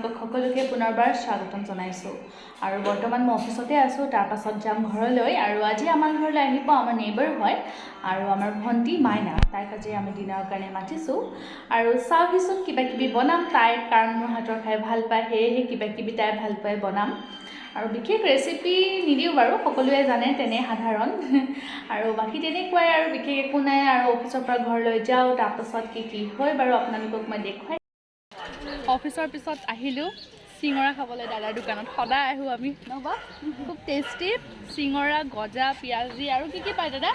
আপোনালোকক সকলোকে পুনৰবাৰ স্বাগতম জনাইছোঁ আৰু বৰ্তমান মই অফিচতে আছোঁ তাৰ পাছত যাম ঘৰলৈ আৰু আজি আমাৰ ঘৰলৈ আহিব আমাৰ নেইবাৰ হয় আৰু আমাৰ ভণ্টি মাইনা তাইক আজি আমি ডিনাৰৰ কাৰণে মাতিছোঁ আৰু চাওঁহিচোন কিবা কিবি বনাম তাইৰ কাৰণ মোৰ হাতৰ খাই ভাল পায় সেয়েহে কিবা কিবি তাই ভাল পায় বনাম আৰু বিশেষ ৰেচিপি নিদিওঁ বাৰু সকলোৱে জানে তেনে সাধাৰণ আৰু বাকী তেনেকুৱাই আৰু বিশেষ একো নাই আৰু অফিচৰ পৰা ঘৰলৈ যাওঁ তাৰপাছত কি হয় বাৰু আপোনালোকক মই দেখুৱাই অফিচৰ পিছত আহিলোঁ চিঙৰা খাবলৈ দাদাৰ দোকানত সদায় আহোঁ আমি নহবা খুব টেষ্টি চিঙৰা গজা পিঁয়াজি আৰু কি পায় দাদা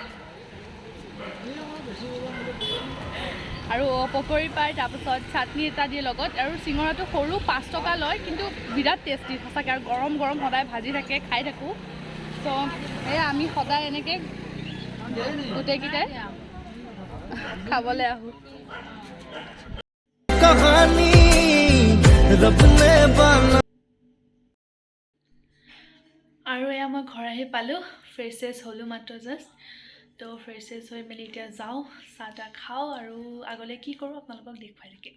আৰু পকৰি পায় তাৰপিছত চাটনি এটা দিয়ে লগত আৰু চিঙৰাটো সৰু 5 টকা লয় কিন্তু বিৰাট টেষ্টি সঁচাকৈ আৰু গৰম গৰম সদায় ভাজি থাকে খাই থাকোঁ চ' এয়া আমি সদায় এনেকৈ গোটেইকেইটাই খাবলৈ আহোঁ আৰু এয়া মই ঘৰ আহি পালোঁ ফ্ৰেছ হ'লোঁ মাত্ৰ জাষ্ট তো ফ্ৰেছ হৈ মেলি এতিয়া যাওঁ চাহ তাহ খাওঁ আৰু আগলৈ কি কৰোঁ আপোনালোকক দেখুৱাই থাকিম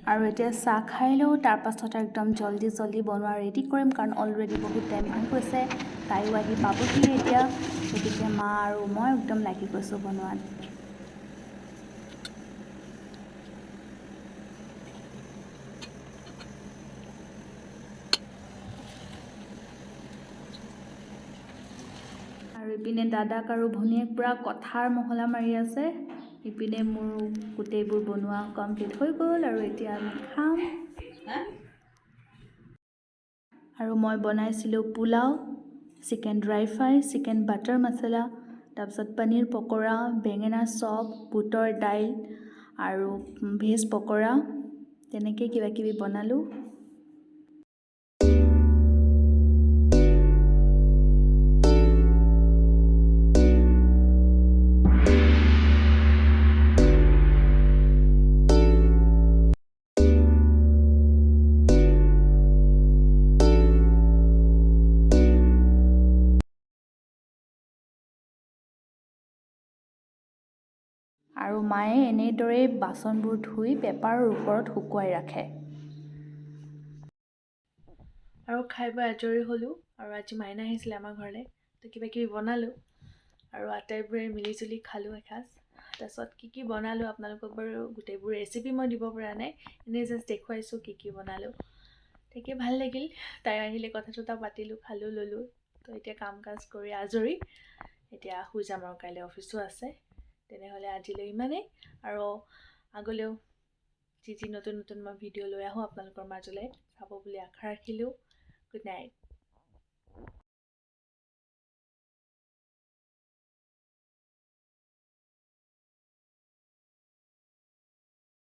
আৰু এতিয়া চাহ খাই লওঁ তাৰপাছত একদম জল্দি বনোৱা ৰেডি কৰিম কাৰণ অলৰেডি বহুত টাইম হৈ গৈছে তাইও আহি পাবহি এতিয়া গতিকে মা আৰু মই একদম লাগি গৈছোঁ বনোৱাত আৰু ইপিনে দাদাক আৰু ভনীয়েক পূৰা কথাৰ মহলা মাৰি আছে ইপিনে মোৰ গোটেইবোৰ বনোৱা কমপ্লিট হৈ গ'ল আৰু এতিয়া আমি খাম আৰু মই বনাইছিলোঁ pulao chicken dry fry chicken butter মছলা তাৰপিছত পনীৰ পকৰা বেঙেনা চপ বুটৰ দাইল আৰু ভেজ পকৰা তেনেকৈ কিবা কিবি বনালোঁ আৰু মায়ে এনেদৰে বাচনবোৰ ধুই পেপাৰৰ ওপৰত শুকুৱাই ৰাখে আৰু খাই বৈ আজৰি হ'লোঁ আৰু আজি মাইনা আহিছিলে আমাৰ ঘৰলৈ তো কিবা কিবি বনালোঁ আৰু আটাইবোৰে মিলিজুলি খালোঁ এসাঁজ তাৰপিছত কি বনালোঁ আপোনালোকক বাৰু গোটেইবোৰ ৰেচিপি মই দিব পৰা নাই এনেই জাষ্ট দেখুৱাইছোঁ কি বনালোঁ তাকে ভাল লাগিল তাই আহিলে কথা চথা পাতিলোঁ খালোঁ ল'লোঁ তো এতিয়া কাম কাজ কৰি আজৰি এতিয়া শুই যাম আৰু কাইলৈ অফিচো আছে তেনেহ'লে আজিলৈ ইমানেই আৰু আগলৈও যি নতুন মই ভিডিঅ' লৈ আহোঁ আপোনালোকৰ মাজলৈ চাব বুলি আশা ৰাখিলোঁ গুড নাইট